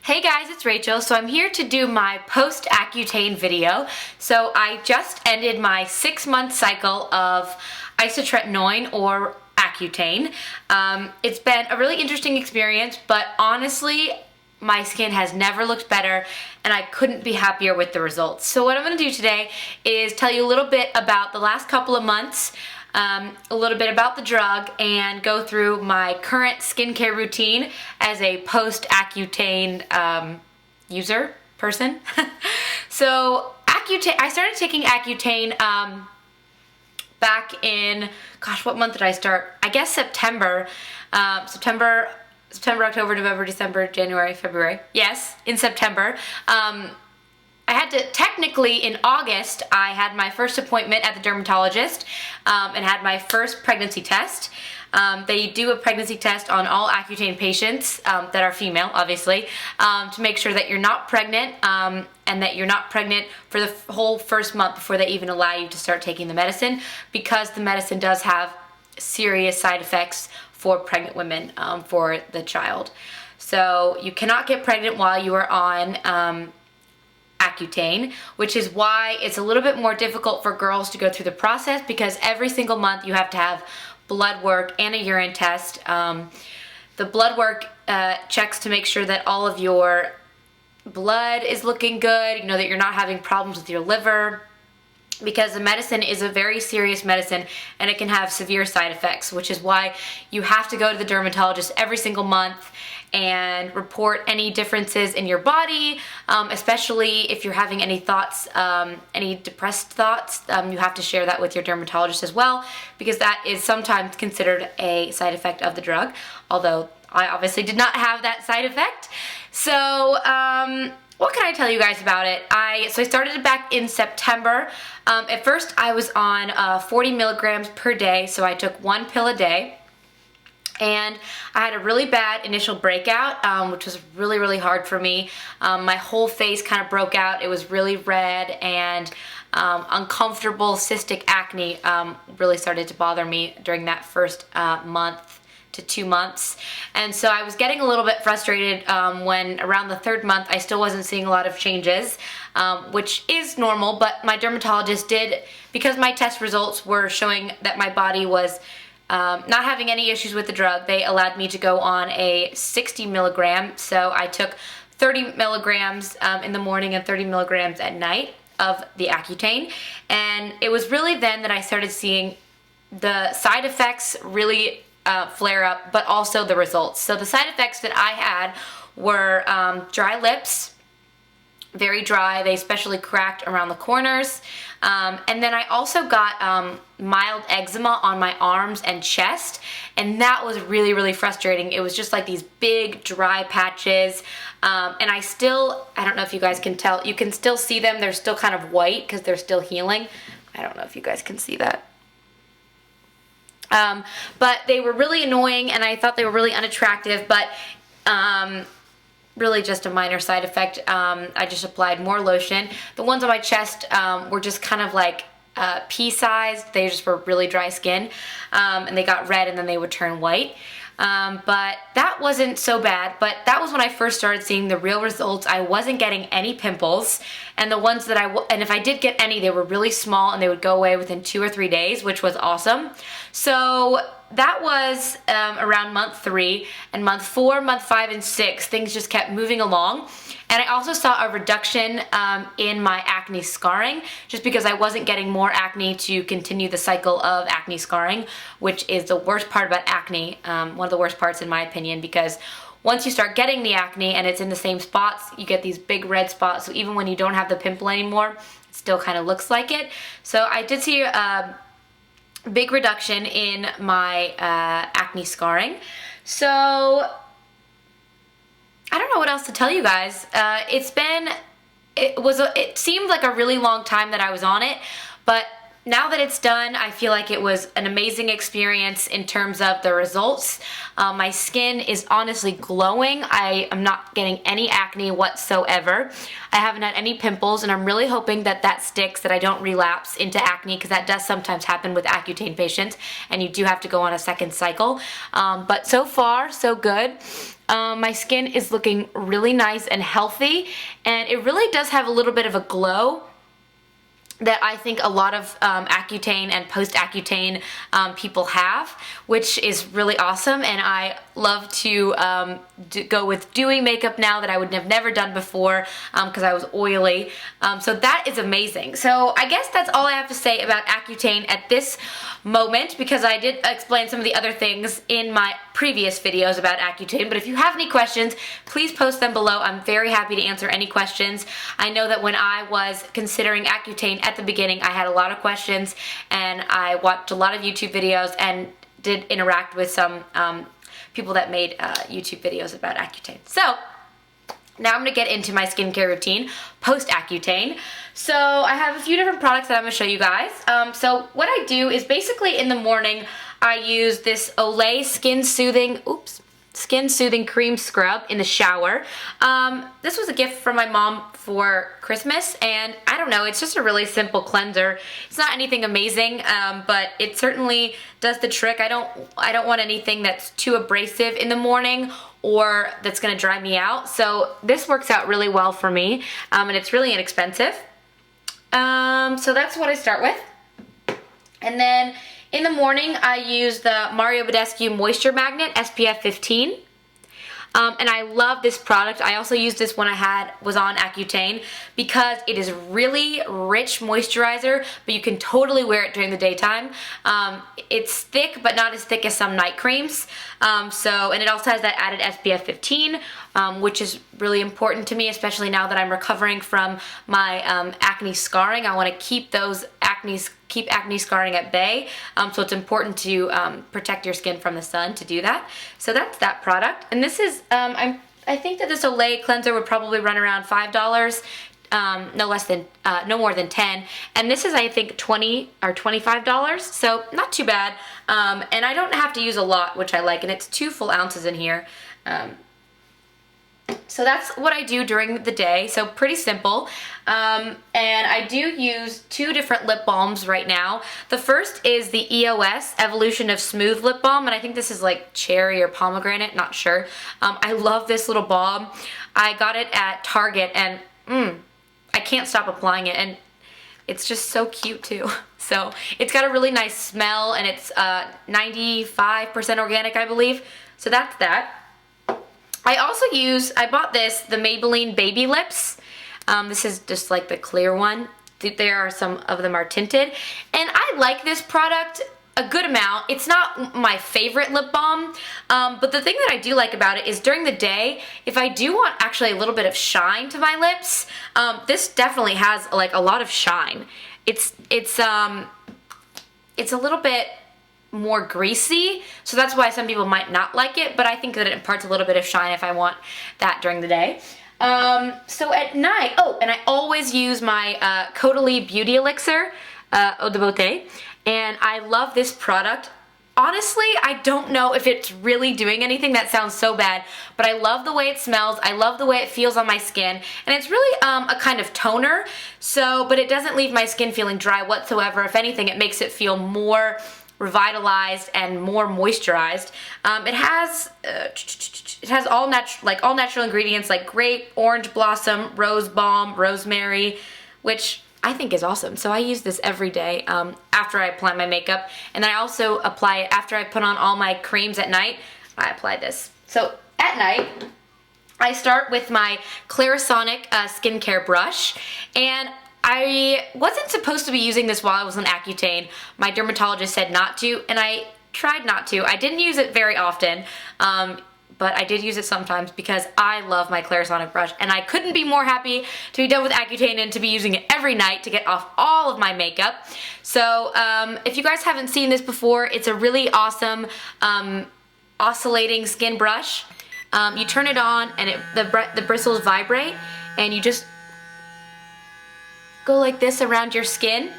Hey guys, it's Rachel. So I'm here to do my post Accutane video. So I just ended my 6-month cycle of isotretinoin or Accutane. It's been a really interesting experience, but honestly, my skin has never looked better and I couldn't be happier with the results. So what I'm going to do today is tell you a little bit about the last couple of months, a little bit about the drug, and go through my current skincare routine as a post-Accutane person. So Accutane, I started taking Accutane back in, gosh, what month did I start? I guess September. September, October, November, December, January, February. Yes, in September. I had to, technically in August, I had my first appointment at the dermatologist and had my first pregnancy test. They do a pregnancy test on all Accutane patients that are female, obviously, to make sure that you're not pregnant and that you're not pregnant for the whole first month before they even allow you to start taking the medicine, because the medicine does have serious side effects for pregnant women, for the child. So you cannot get pregnant while you are on Accutane, which is why it's a little bit more difficult for girls to go through the process, because every single month you have to have blood work and a urine test. The blood work checks to make sure that all of your blood is looking good, you know, that you're not having problems with your liver, because the medicine is a very serious medicine and it can have severe side effects, which is why you have to go to the dermatologist every single month and report any differences in your body, especially if you're having any thoughts, any depressed thoughts. You have to share that with your dermatologist as well, because that is sometimes considered a side effect of the drug, although I obviously did not have that side effect. So what can I tell you guys about it? So I started it back in September. At first I was on 40 milligrams per day, so I took 1 pill a day. And I had a really bad initial breakout, which was really, really hard for me. My whole face kind of broke out. It was really red, and uncomfortable cystic acne really started to bother me during that first month to 2 months. And so I was getting a little bit frustrated when around the 3rd month I still wasn't seeing a lot of changes, which is normal, but my dermatologist did, because my test results were showing that my body was not having any issues with the drug, they allowed me to go on a 60 milligram. So I took 30 milligrams in the morning and 30 milligrams at night of the Accutane. And it was really then that I started seeing the side effects really flare up, but also the results. So the side effects that I had were dry lips, very dry. They especially cracked around the corners. And then I also got mild eczema on my arms and chest, and that was really, really frustrating. It was just like these big dry patches, and I don't know if you guys can tell, you can still see them. They're still kind of white because they're still healing. I don't know if you guys can see that. But they were really annoying, and I thought they were really unattractive, but really just a minor side effect. I just applied more lotion. The ones on my chest were just kind of like pea-sized. They just were really dry skin, and they got red and then they would turn white. But that wasn't so bad, but that was when I first started seeing the real results. I wasn't getting any pimples, and the ones that and if I did get any, they were really small and they would go away within 2 or 3 days, which was awesome. So that was around month 3, and month 4, month 5, and 6, things just kept moving along. And I also saw a reduction in my acne scarring, just because I wasn't getting more acne to continue the cycle of acne scarring, which is the worst part about acne, one of the worst parts in my opinion, because once you start getting the acne and it's in the same spots, you get these big red spots. So even when you don't have the pimple anymore, it still kind of looks like it. So I did see a big reduction in my acne scarring. So I don't know what else to tell you guys. It seemed like a really long time that I was on it, but now that it's done, I feel like it was an amazing experience in terms of the results. My skin is honestly glowing. I am not getting any acne whatsoever. I haven't had any pimples, and I'm really hoping that that sticks, that I don't relapse into acne, because that does sometimes happen with Accutane patients, and you do have to go on a second cycle. But so far, so good. My skin is looking really nice and healthy, and it really does have a little bit of a glow that I think a lot of Accutane and post-Accutane people have, which is really awesome. And I love to go with dewy makeup now that I would have never done before because I was oily. So that is amazing. So I guess that's all I have to say about Accutane at this moment, because I did explain some of the other things in my previous videos about Accutane. But if you have any questions, please post them below. I'm very happy to answer any questions. I know that when I was considering Accutane at the beginning, I had a lot of questions, and I watched a lot of YouTube videos and did interact with some people that made YouTube videos about Accutane. So now I'm going to get into my skincare routine post-Accutane. So I have a few different products that I'm going to show you guys. So what I do is basically in the morning I use this Olay Skin Soothing Cream Scrub in the shower. This was a gift from my mom for Christmas, and I don't know, it's just a really simple cleanser. It's not anything amazing, but it certainly does the trick. I don't want anything that's too abrasive in the morning or that's gonna dry me out. So this works out really well for me, and it's really inexpensive. So that's what I start with. And then in the morning, I use the Mario Badescu Moisture Magnet SPF 15. And I love this product. I also used this when I was on Accutane because it is really rich moisturizer, but you can totally wear it during the daytime. It's thick, but not as thick as some night creams. And it also has that added SPF 15, which is really important to me, especially now that I'm recovering from my acne scarring. I want to keep acne scarring at bay, so it's important to protect your skin from the sun to do that. So that's that product, and this is I think that this Olay cleanser would probably run around $5, no more than 10, and this is I think $20 or $25, so not too bad. And I don't have to use a lot, which I like, and it's 2 full ounces in here. So that's what I do during the day, so pretty simple. And I do use 2 different lip balms right now. The first is the EOS Evolution of Smooth Lip Balm, and I think this is like cherry or pomegranate, not sure. I love this little balm. I got it at Target, and I can't stop applying it, and it's just so cute too. So it's got a really nice smell, and it's 95% organic, I believe. So that's that. I bought the Maybelline Baby Lips. This is just like the clear one. There are some of them are tinted. And I like this product a good amount. It's not my favorite lip balm, but the thing that I do like about it is during the day, if I do want actually a little bit of shine to my lips, this definitely has like a lot of shine. It's a little bit more greasy, so that's why some people might not like it, but I think that it imparts a little bit of shine if I want that during the day. So at night, and I always use my Caudalie Beauty Elixir Eau de Beauté, and I love this product. Honestly, I don't know if it's really doing anything. That sounds so bad, but I love the way it smells. I love the way it feels on my skin, and it's really a kind of toner, but it doesn't leave my skin feeling dry whatsoever. If anything, it makes it feel more revitalized and more moisturized. It has all natural ingredients like grape, orange blossom, rose balm, rosemary, which I think is awesome. So I use this every day after I apply my makeup, and then I also apply it after I put on all my creams at night. I apply this. So at night, I start with my Clarisonic skincare brush, and I wasn't supposed to be using this while I was on Accutane. My dermatologist said not to, and I tried not to. I didn't use it very often, but I did use it sometimes because I love my Clarisonic brush, and I couldn't be more happy to be done with Accutane and to be using it every night to get off all of my makeup. So if you guys haven't seen this before, it's a really awesome oscillating skin brush. You turn it on, and the bristles vibrate, and you just go like this around your skin,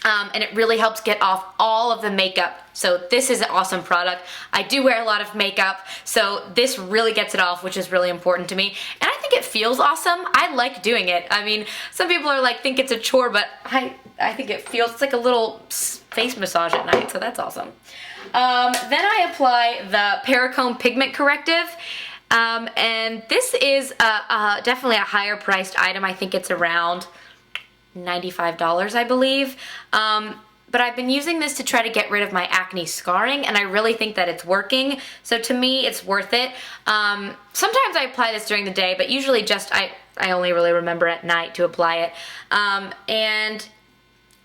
and it really helps get off all of the makeup. So this is an awesome product. I do wear a lot of makeup, so this really gets it off, which is really important to me. And I think it feels awesome. I like doing it. I mean, some people are like, think it's a chore, but I think it feels, it's like a little face massage at night, so that's awesome. Then I apply the Perricone Pigment Corrective. And this is definitely a higher priced item. I think it's around $95, I believe. But I've been using this to try to get rid of my acne scarring, and I really think that it's working. So to me, it's worth it. Sometimes I apply this during the day, but usually just I only really remember at night to apply it. And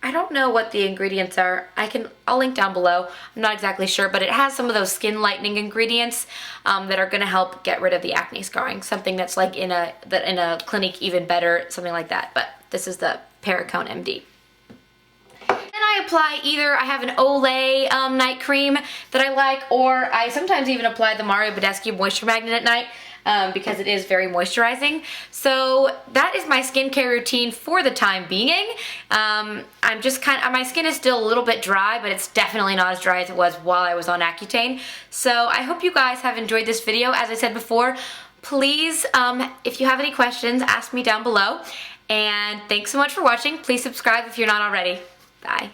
I don't know what the ingredients are. I'll link down below. I'm not exactly sure, but it has some of those skin lightening ingredients that are gonna help get rid of the acne scarring. Something that's like in a clinic even better, something like that. But this is the Perricone MD. Then I apply I have an Olay night cream that I like, or I sometimes even apply the Mario Badescu Moisture Magnet at night. Because it is very moisturizing. So that is my skincare routine for the time being. I'm just my skin is still a little bit dry, but it's definitely not as dry as it was while I was on Accutane. So I hope you guys have enjoyed this video. As I said before, please, if you have any questions, ask me down below. And thanks so much for watching. Please subscribe if you're not already. Bye.